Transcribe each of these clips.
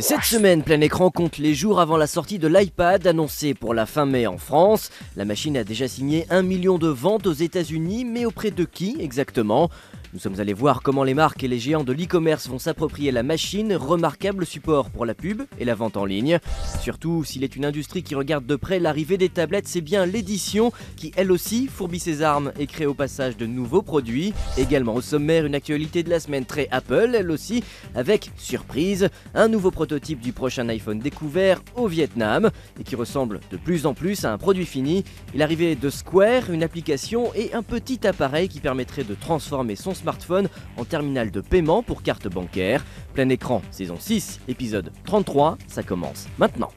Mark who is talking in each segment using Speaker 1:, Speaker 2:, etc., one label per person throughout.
Speaker 1: Cette semaine, Plein Écran compte les jours avant la sortie de l'iPad annoncée pour la fin mai en France. La machine a déjà signé 1 million de ventes aux États-Unis, mais auprès de qui exactement ? Nous sommes allés voir comment les marques et les géants de l'e-commerce vont s'approprier la machine, remarquable support pour la pub et la vente en ligne. Surtout, s'il est une industrie qui regarde de près l'arrivée des tablettes, c'est bien l'édition qui, elle aussi, fourbit ses armes et crée au passage de nouveaux produits. Également au sommaire, une actualité de la semaine très Apple, elle aussi, avec, surprise, un nouveau prototype du prochain iPhone découvert au Vietnam et qui ressemble de plus en plus à un produit fini. Et l'arrivée de Square, une application et un petit appareil qui permettrait de transformer son smartphone en terminal de paiement pour carte bancaire. Plein Écran, saison 6, épisode 33, ça commence maintenant.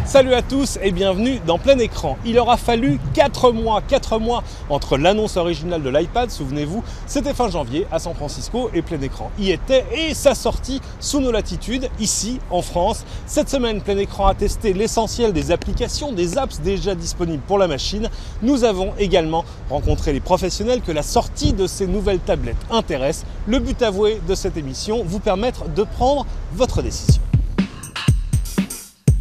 Speaker 2: Salut à tous et bienvenue dans Plein Écran. Il aura fallu 4 mois entre l'annonce originale de l'iPad, souvenez-vous, c'était fin janvier à San Francisco et Plein Écran y était et sa sortie sous nos latitudes, ici en France. Cette semaine, Plein Écran a testé l'essentiel des applications, des apps déjà disponibles pour la machine. Nous avons également rencontré les professionnels que la sortie de ces nouvelles tablettes intéresse. Le but avoué de cette émission, vous permettre de prendre votre décision.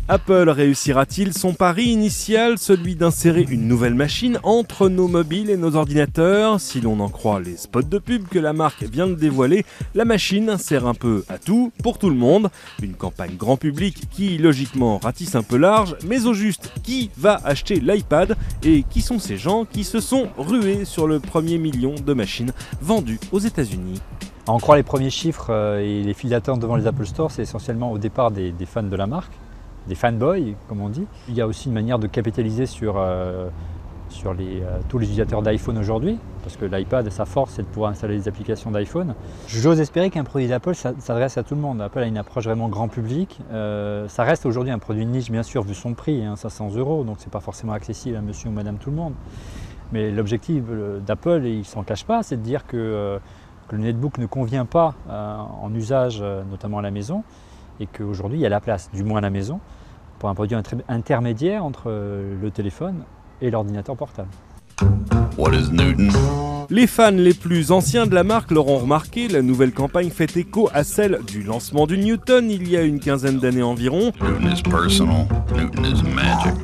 Speaker 2: Apple réussira-t-il son pari initial, celui d'insérer une nouvelle machine entre nos mobiles et nos ordinateurs ? Si l'on en croit les spots de pub que la marque vient de dévoiler, la machine sert un peu à tout, pour tout le monde. Une campagne grand public qui, logiquement, ratisse un peu large, mais au juste, qui va acheter l'iPad ? Et qui sont ces gens qui se sont rués sur le premier million de machines vendues aux États-Unis ?
Speaker 3: À en croire les premiers chiffres et les files d'attente devant les Apple Store, c'est essentiellement au départ des fans de la marque. Des fanboys, comme on dit. Il y a aussi une manière de capitaliser sur tous les utilisateurs d'iPhone aujourd'hui, parce que l'iPad, sa force, c'est de pouvoir installer des applications d'iPhone. J'ose espérer qu'un produit d'Apple s'adresse à tout le monde. Apple a une approche vraiment grand public. Ça reste aujourd'hui un produit de niche, bien sûr, vu son prix, 500 €, donc c'est pas forcément accessible à monsieur ou madame tout le monde. Mais l'objectif d'Apple, et il ne s'en cache pas, c'est de dire que le netbook ne convient pas en usage, notamment à la maison, et qu'aujourd'hui il y a la place, du moins à la maison, pour un produit intermédiaire entre le téléphone et l'ordinateur portable.
Speaker 2: Les fans les plus anciens de la marque l'auront remarqué, la nouvelle campagne fait écho à celle du lancement du Newton il y a une quinzaine d'années environ. Newton is personal, Newton is magic.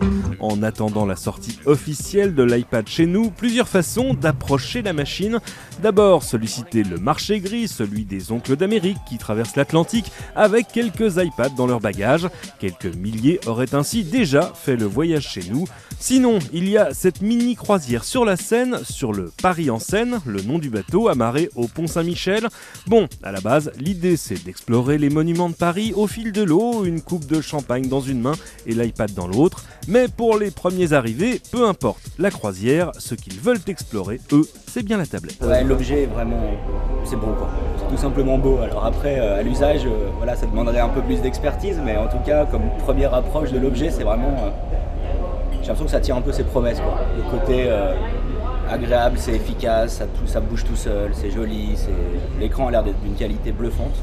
Speaker 2: En attendant la sortie officielle de l'iPad chez nous, plusieurs façons d'approcher la machine. D'abord, solliciter le marché gris, celui des oncles d'Amérique qui traversent l'Atlantique avec quelques iPads dans leur bagage. Quelques milliers auraient ainsi déjà fait le voyage chez nous. Sinon, il y a cette mini croisière sur la Seine, sur le Paris en Seine, le nom du bateau amarré au pont Saint-Michel. Bon, à la base, l'idée c'est d'explorer les monuments de Paris au fil de l'eau, une coupe de champagne dans une main et l'iPad dans l'autre. Mais pour les premiers arrivés, peu importe la croisière, ce qu'ils veulent explorer, eux, c'est bien la tablette.
Speaker 4: Ouais, l'objet, vraiment, c'est beau quoi. C'est tout simplement beau. Alors après, à l'usage, voilà, ça demanderait un peu plus d'expertise, mais en tout cas, comme première approche de l'objet, c'est vraiment... j'ai l'impression que ça tient un peu ses promesses, quoi. Le côté agréable, c'est efficace, ça bouge tout seul, c'est joli, l'écran a l'air d'être d'une qualité bluffante.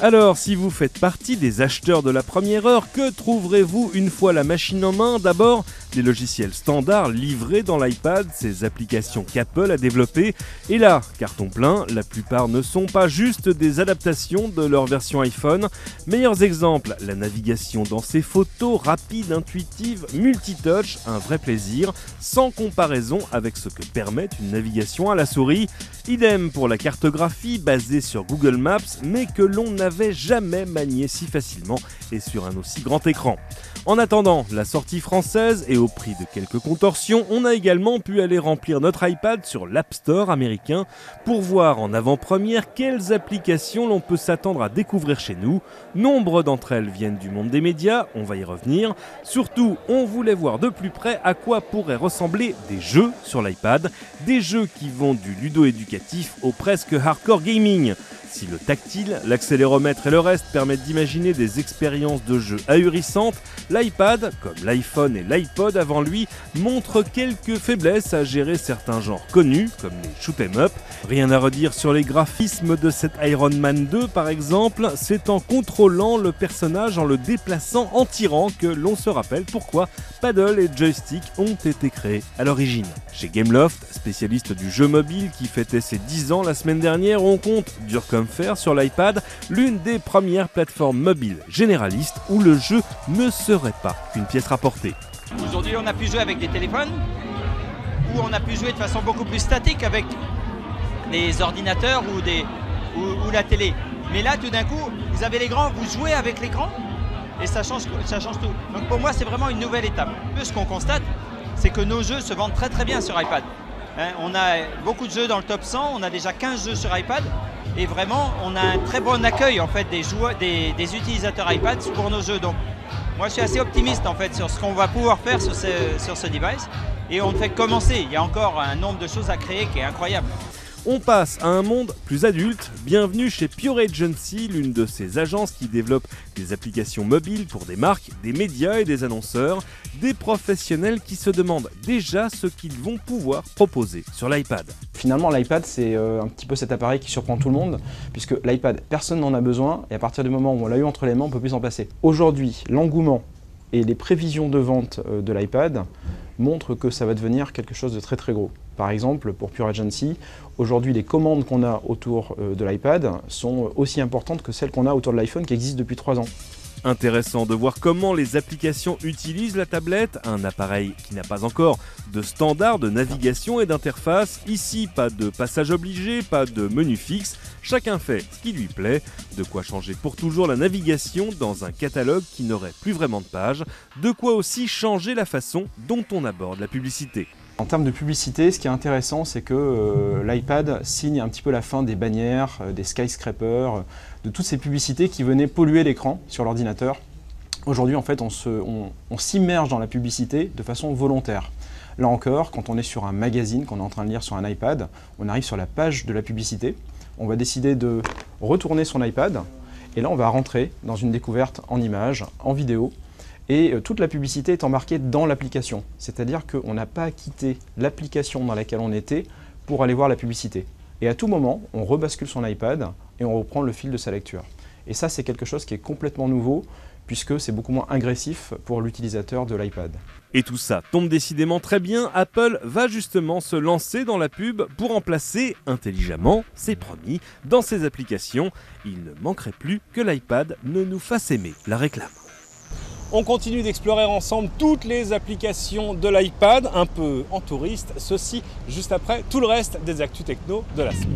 Speaker 2: Alors, si vous faites partie des acheteurs de la première heure, que trouverez-vous une fois la machine en main ? D'abord, des logiciels standards livrés dans l'iPad, ces applications qu'Apple a développées. Et là, carton plein, la plupart ne sont pas juste des adaptations de leur version iPhone. Meilleurs exemples, la navigation dans ces photos rapide, intuitive, multitouch, un vrai plaisir, sans comparaison avec ce que permet une navigation à la souris. Idem pour la cartographie basée sur Google Maps, mais que l'on n'avait jamais manié si facilement et sur un aussi grand écran. En attendant la sortie française et au prix de quelques contorsions, on a également pu aller remplir notre iPad sur l'App Store américain pour voir en avant-première quelles applications l'on peut s'attendre à découvrir chez nous. Nombre d'entre elles viennent du monde des médias, on va y revenir. Surtout, on voulait voir de plus près à quoi pourraient ressembler des jeux sur l'iPad, des jeux qui vont du ludo-éducatif au presque hardcore gaming. Si le tactile, l'accéléromètre et le reste permettent d'imaginer des expériences de jeu ahurissantes, l'iPad, comme l'iPhone et l'iPod avant lui, montre quelques faiblesses à gérer certains genres connus, comme les shoot 'em up. Rien à redire sur les graphismes de cet Iron Man 2 par exemple, c'est en contrôlant le personnage, en le déplaçant, en tirant que l'on se rappelle pourquoi paddle et joystick ont été créés à l'origine. Chez Gameloft, spécialiste du jeu mobile qui fêtait ses 10 ans la semaine dernière, on compte, dur comme comme fer sur l'iPad, l'une des premières plateformes mobiles généralistes où le jeu ne serait pas qu'une pièce rapportée.
Speaker 5: Aujourd'hui, on a pu jouer avec des téléphones, ou on a pu jouer de façon beaucoup plus statique avec des ordinateurs ou la télé. Mais là, tout d'un coup, vous avez l'écran, vous jouez avec l'écran, et ça change tout. Donc pour moi, c'est vraiment une nouvelle étape. Ce qu'on constate, c'est que nos jeux se vendent très très bien sur iPad. On a beaucoup de jeux dans le top 100, on a déjà 15 jeux sur iPad, et vraiment, on a un très bon accueil en fait, des utilisateurs iPad pour nos jeux. Donc moi, je suis assez optimiste en fait sur ce qu'on va pouvoir faire sur ce device, et on ne fait que commencer. Il y a encore un nombre de choses à créer qui est incroyable.
Speaker 2: On passe à un monde plus adulte. Bienvenue chez Pure Agency, l'une de ces agences qui développe des applications mobiles pour des marques, des médias et des annonceurs, des professionnels qui se demandent déjà ce qu'ils vont pouvoir proposer sur l'iPad.
Speaker 6: Finalement, l'iPad, c'est un petit peu cet appareil qui surprend tout le monde, puisque l'iPad, personne n'en a besoin, et à partir du moment où on l'a eu entre les mains, on ne peut plus s'en passer. Aujourd'hui, l'engouement et les prévisions de vente de l'iPad montrent que ça va devenir quelque chose de très très gros. Par exemple, pour Pure Agency, aujourd'hui les commandes qu'on a autour de l'iPad sont aussi importantes que celles qu'on a autour de l'iPhone qui existe depuis 3 ans.
Speaker 2: Intéressant de voir comment les applications utilisent la tablette, un appareil qui n'a pas encore de standard de navigation et d'interface. Ici, pas de passage obligé, pas de menu fixe, chacun fait ce qui lui plaît, de quoi changer pour toujours la navigation dans un catalogue qui n'aurait plus vraiment de pages, de quoi aussi changer la façon dont on aborde la publicité.
Speaker 6: En termes de publicité, ce qui est intéressant, c'est que l'iPad signe un petit peu la fin des bannières, des skyscrapers, de toutes ces publicités qui venaient polluer l'écran sur l'ordinateur. Aujourd'hui, en fait, on s'immerge dans la publicité de façon volontaire. Là encore, quand on est sur un magazine, qu'on est en train de lire sur un iPad, on arrive sur la page de la publicité, on va décider de retourner son iPad, et là, on va rentrer dans une découverte en images, en vidéo, et toute la publicité est embarquée dans l'application. C'est-à-dire qu'on n'a pas à quitter l'application dans laquelle on était pour aller voir la publicité. Et à tout moment, on rebascule son iPad et on reprend le fil de sa lecture. Et ça, c'est quelque chose qui est complètement nouveau, puisque c'est beaucoup moins agressif pour l'utilisateur de l'iPad.
Speaker 2: Et tout ça tombe décidément très bien, Apple va justement se lancer dans la pub pour remplacer intelligemment, c'est promis, dans ses applications. Il ne manquerait plus que l'iPad ne nous fasse aimer la réclame. On continue d'explorer ensemble toutes les applications de l'iPad, un peu en touriste, ceci juste après tout le reste des actus techno de la semaine.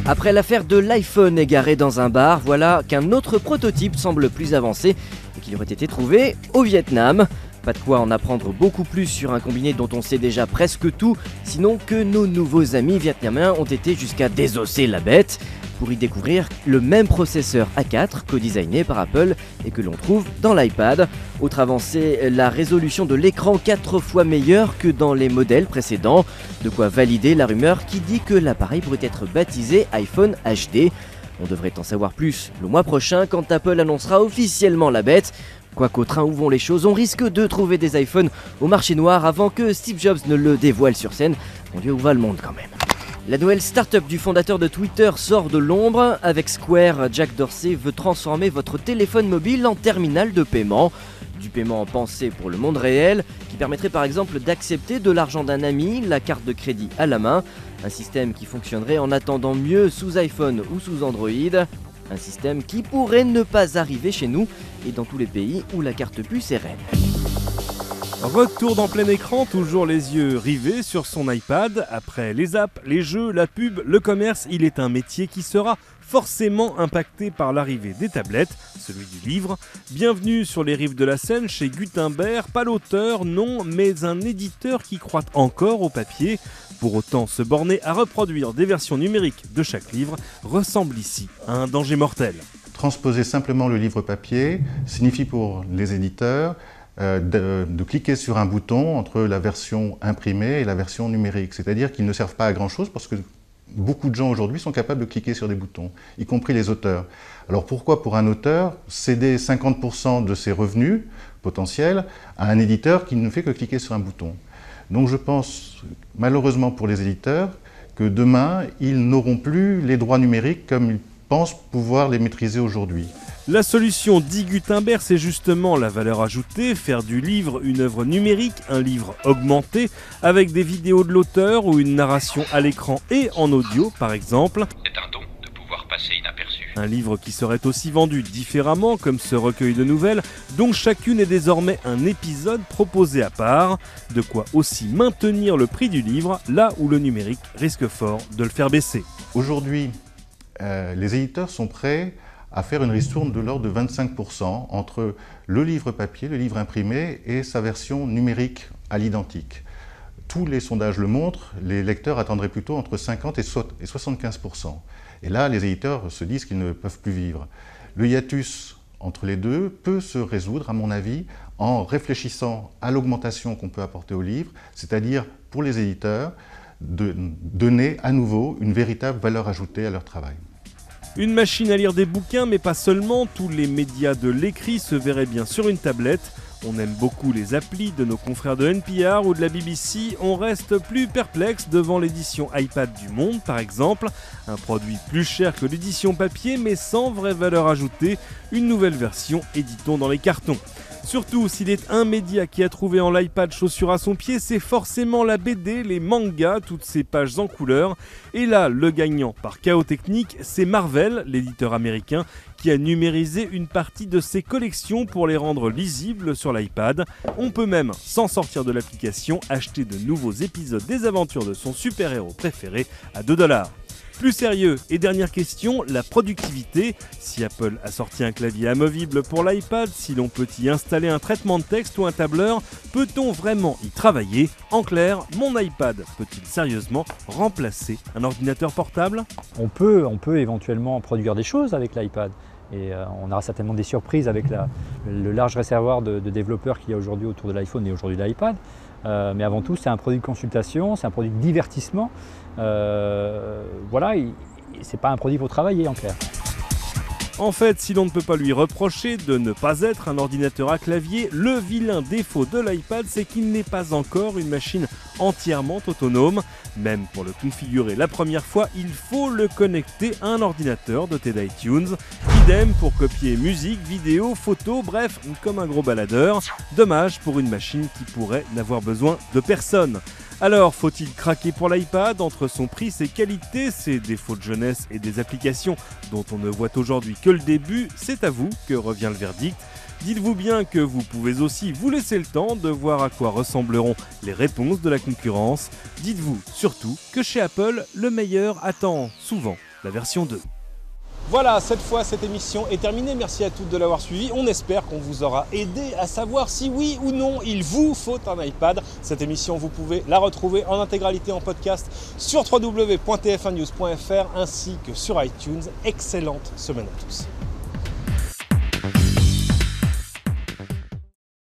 Speaker 1: Après l'affaire de l'iPhone égaré dans un bar, voilà qu'un autre prototype semble plus avancé et qu'il aurait été trouvé au Vietnam. Pas de quoi en apprendre beaucoup plus sur un combiné dont on sait déjà presque tout, sinon que nos nouveaux amis vietnamiens ont été jusqu'à désosser la bête pour y découvrir le même processeur A4 co-designé par Apple et que l'on trouve dans l'iPad. Autre avancée, la résolution de l'écran 4 fois meilleure que dans les modèles précédents, de quoi valider la rumeur qui dit que l'appareil pourrait être baptisé iPhone HD. On devrait en savoir plus le mois prochain quand Apple annoncera officiellement la bête. Quoiqu'au train où vont les choses, on risque de trouver des iPhones au marché noir avant que Steve Jobs ne le dévoile sur scène. Mon Dieu, où va le monde quand même. La nouvelle start-up du fondateur de Twitter sort de l'ombre. Avec Square, Jack Dorsey veut transformer votre téléphone mobile en terminal de paiement. Du paiement pensé pour le monde réel, qui permettrait par exemple d'accepter de l'argent d'un ami, la carte de crédit à la main. Un système qui fonctionnerait en attendant mieux sous iPhone ou sous Android. Un système qui pourrait ne pas arriver chez nous et dans tous les pays où la carte puce est reine.
Speaker 2: Retour dans plein écran, toujours les yeux rivés sur son iPad. Après les apps, les jeux, la pub, le commerce, il est un métier qui sera forcément impacté par l'arrivée des tablettes, celui du livre. Bienvenue sur les rives de la Seine chez Gutenberg, pas l'auteur, non, mais un éditeur qui croit encore au papier. Pour autant, se borner à reproduire des versions numériques de chaque livre ressemble ici à un danger mortel.
Speaker 7: Transposer simplement le livre papier signifie pour les éditeurs de cliquer sur un bouton entre la version imprimée et la version numérique. C'est-à-dire qu'ils ne servent pas à grand-chose parce que beaucoup de gens aujourd'hui sont capables de cliquer sur des boutons, y compris les auteurs. Alors pourquoi pour un auteur céder 50% de ses revenus potentiels à un éditeur qui ne fait que cliquer sur un bouton? Donc je pense, malheureusement pour les éditeurs, que demain, ils n'auront plus les droits numériques comme ils pensent pouvoir les maîtriser aujourd'hui.
Speaker 2: La solution dit Gutenberg, c'est justement la valeur ajoutée, faire du livre une œuvre numérique, un livre augmenté, avec des vidéos de l'auteur ou une narration à l'écran et en audio par exemple.
Speaker 8: C'est un don de pouvoir passer inaperçu.
Speaker 2: Un livre qui serait aussi vendu différemment, comme ce recueil de nouvelles, dont chacune est désormais un épisode proposé à part, de quoi aussi maintenir le prix du livre, là où le numérique risque fort de le faire baisser.
Speaker 7: Aujourd'hui, les éditeurs sont prêts à faire une ristourne de l'ordre de 25% entre le livre papier, le livre imprimé et sa version numérique à l'identique. Tous les sondages le montrent, les lecteurs attendraient plutôt entre 50 et 75%. Et là, les éditeurs se disent qu'ils ne peuvent plus vivre. Le hiatus entre les deux peut se résoudre, à mon avis, en réfléchissant à l'augmentation qu'on peut apporter au livre, c'est-à-dire pour les éditeurs, de donner à nouveau une véritable valeur ajoutée à leur travail.
Speaker 2: Une machine à lire des bouquins, mais pas seulement, tous les médias de l'écrit se verraient bien sur une tablette. On aime beaucoup les applis de nos confrères de NPR ou de la BBC, on reste plus perplexe devant l'édition iPad du Monde par exemple, un produit plus cher que l'édition papier mais sans vraie valeur ajoutée, une nouvelle version éditons dans les cartons. Surtout, s'il est un média qui a trouvé en l'iPad chaussure à son pied, c'est forcément la BD, les mangas, toutes ces pages en couleur. Et là, le gagnant par chaos technique, c'est Marvel, l'éditeur américain, qui a numérisé une partie de ses collections pour les rendre lisibles sur l'iPad. On peut même, sans sortir de l'application, acheter de nouveaux épisodes des aventures de son super-héros préféré à $2. Plus sérieux, et dernière question, la productivité. Si Apple a sorti un clavier amovible pour l'iPad, si l'on peut y installer un traitement de texte ou un tableur, peut-on vraiment y travailler? En clair, mon iPad peut-il sérieusement remplacer un ordinateur portable?
Speaker 3: On peut éventuellement produire des choses avec l'iPad. Et on aura certainement des surprises avec le large réservoir de développeurs qu'il y a aujourd'hui autour de l'iPhone et aujourd'hui de l'iPad. Mais avant tout, c'est un produit de consultation, c'est un produit de divertissement. Voilà, c'est pas un produit pour travailler en clair.
Speaker 2: En fait, si l'on ne peut pas lui reprocher de ne pas être un ordinateur à clavier, le vilain défaut de l'iPad, c'est qu'il n'est pas encore une machine entièrement autonome. Même pour le configurer la première fois, il faut le connecter à un ordinateur doté d'iTunes. Idem pour copier musique, vidéo, photos, bref, comme un gros baladeur. Dommage pour une machine qui pourrait n'avoir besoin de personne. Alors, faut-il craquer pour l'iPad entre son prix, ses qualités, ses défauts de jeunesse et des applications dont on ne voit aujourd'hui que le début? C'est à vous que revient le verdict. Dites-vous bien que vous pouvez aussi vous laisser le temps de voir à quoi ressembleront les réponses de la concurrence. Dites-vous surtout que chez Apple, le meilleur attend souvent la version 2.
Speaker 9: Voilà, cette fois, cette émission est terminée. Merci à toutes de l'avoir suivi. On espère qu'on vous aura aidé à savoir si oui ou non il vous faut un iPad. Cette émission, vous pouvez la retrouver en intégralité en podcast sur www.tf1news.fr ainsi que sur iTunes. Excellente semaine à tous.